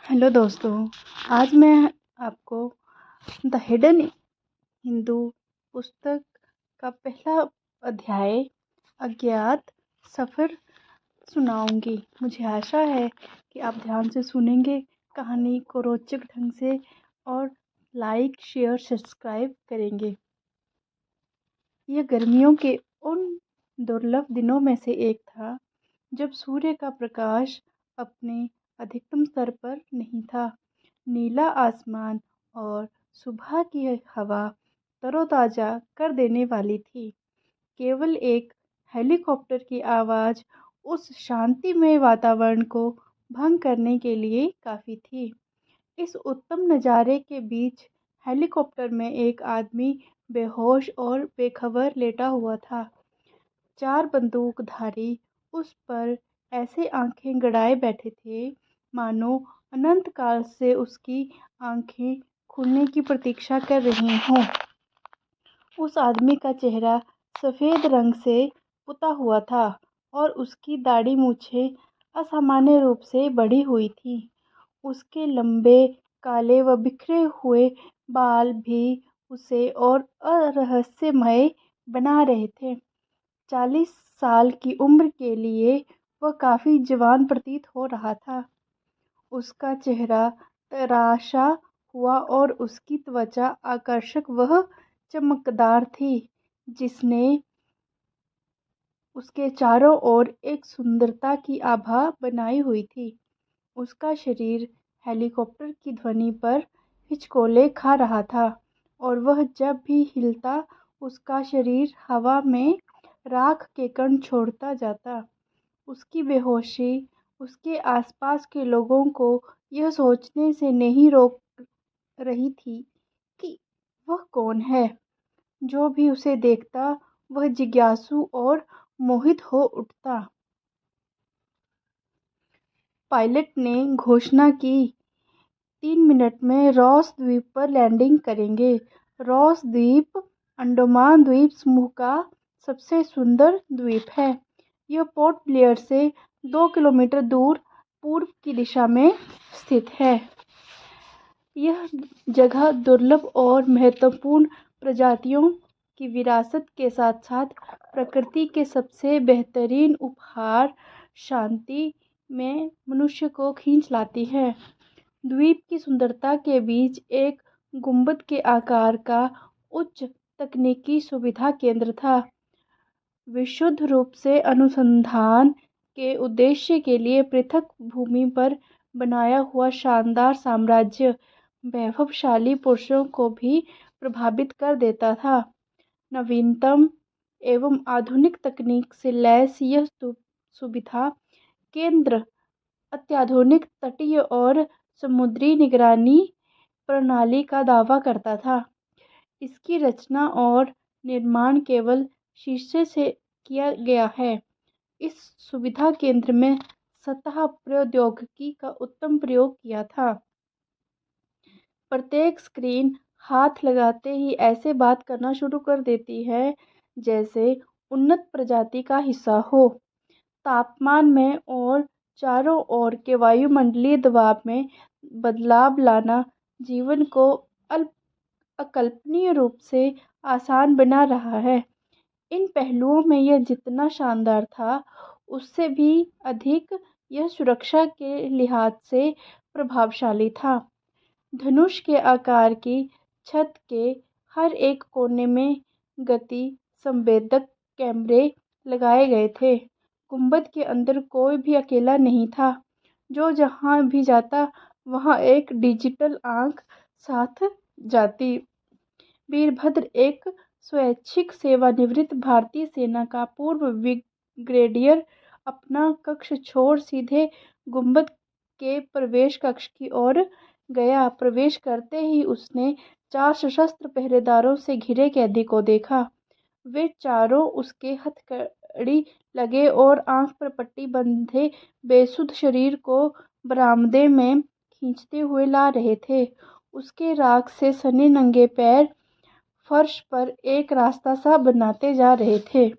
Hello दोस्तों। आज मैं आपको द हिडन हिंदू पुस्तक का पहला अध्याय अज्ञात सफ़र सुनाऊंगी। मुझे आशा है कि आप ध्यान से सुनेंगे, कहानी को रोचक ढंग से और लाइक शेयर सब्सक्राइब करेंगे। यह गर्मियों के उन दुर्लभ दिनों में से एक था जब सूर्य का प्रकाश अपने अधिकतम स्तर पर नहीं था। नीला आसमान और सुबह की हवा तरोताजा कर देने वाली थी। केवल एक हेलीकॉप्टर की आवाज़ उस शांतिमय वातावरण को भंग करने के लिए काफ़ी थी। इस उत्तम नज़ारे के बीच हेलीकॉप्टर में एक आदमी बेहोश और बेखबर लेटा हुआ था। चार बंदूकधारी उस पर ऐसे आंखें गड़ाए बैठे थे मानो अनंत काल से उसकी आंखें खुलने की प्रतीक्षा कर रही हों। उस आदमी का चेहरा सफ़ेद रंग से पुता हुआ था और उसकी दाढ़ी मूछें असामान्य रूप से बढ़ी हुई थी। उसके लंबे काले व बिखरे हुए बाल भी उसे और रहस्यमय बना रहे थे। 40 साल की उम्र के लिए वह काफ़ी जवान प्रतीत हो रहा था। उसका चेहरा तराशा हुआ और उसकी त्वचा आकर्षक व चमकदार थी, जिसने उसके चारों ओर एक सुंदरता की आभा बनाई हुई थी। उसका शरीर हेलीकॉप्टर की ध्वनि पर हिचकोले खा रहा था और वह जब भी हिलता उसका शरीर हवा में राख के कण छोड़ता जाता। उसकी बेहोशी उसके आसपास के लोगों को यह सोचने से नहीं रोक रही थी कि वह कौन है। जो भी उसे देखता वह जिज्ञासु और मोहित हो उठता। पायलट ने घोषणा की, 3 मिनट में रॉस द्वीप पर लैंडिंग करेंगे। रॉस द्वीप अंडमान द्वीप समूह का सबसे सुंदर द्वीप है। यह पोर्ट ब्लेयर से 2 किलोमीटर दूर पूर्व की दिशा में स्थित है। यह जगह दुर्लभ और महत्वपूर्ण प्रजातियों की विरासत के साथ साथ प्रकृति के सबसे बेहतरीन उपहार शांति में मनुष्य को खींच लाती है। द्वीप की सुंदरता के बीच एक गुंबद के आकार का उच्च तकनीकी सुविधा केंद्र था। विशुद्ध रूप से अनुसंधान के उद्देश्य के लिए पृथक भूमि पर बनाया हुआ शानदार साम्राज्य वैभवशाली पुरुषों को भी प्रभावित कर देता था। नवीनतम एवं आधुनिक तकनीक से लैस यह सुविधा केंद्र अत्याधुनिक तटीय और समुद्री निगरानी प्रणाली का दावा करता था। इसकी रचना और निर्माण केवल शीशे से किया गया है। इस सुविधा केंद्र में सतह प्रौद्योगिकी का उत्तम प्रयोग किया था। प्रत्येक स्क्रीन हाथ लगाते ही ऐसे बात करना शुरू कर देती है जैसे उन्नत प्रजाति का हिस्सा हो। तापमान में और चारों ओर के वायुमंडलीय दबाव में बदलाव लाना जीवन को अकल्पनीय रूप से आसान बना रहा है। इन पहलुओं में यह जितना शानदार था, उससे भी अधिक यह सुरक्षा के लिहाज से प्रभावशाली था। धनुष के आकार की छत के हर एक कोने में गति संवेदक कैमरे लगाए गए थे। गुंबद के अंदर कोई भी अकेला नहीं था। जो जहां भी जाता वहां एक डिजिटल आंख साथ जाती। वीरभद्र एक स्वैच्छिक सेवानिवृत्त भारतीय सेना का पूर्व ब्रिगेडियर अपना कक्ष छोड़ सीधे गुंबद के प्रवेश कक्ष की ओर गया। प्रवेश करते ही उसने 4 सशस्त्र पहरेदारों से घिरे कैदी को देखा। वे चारों उसके हथकड़ी लगे और आंख पर पट्टी बंधे बेसुध शरीर को बरामदे में खींचते हुए ला रहे थे। उसके राख से सने नंगे पैर फर्श पर एक रास्ता सा बनाते जा रहे थे।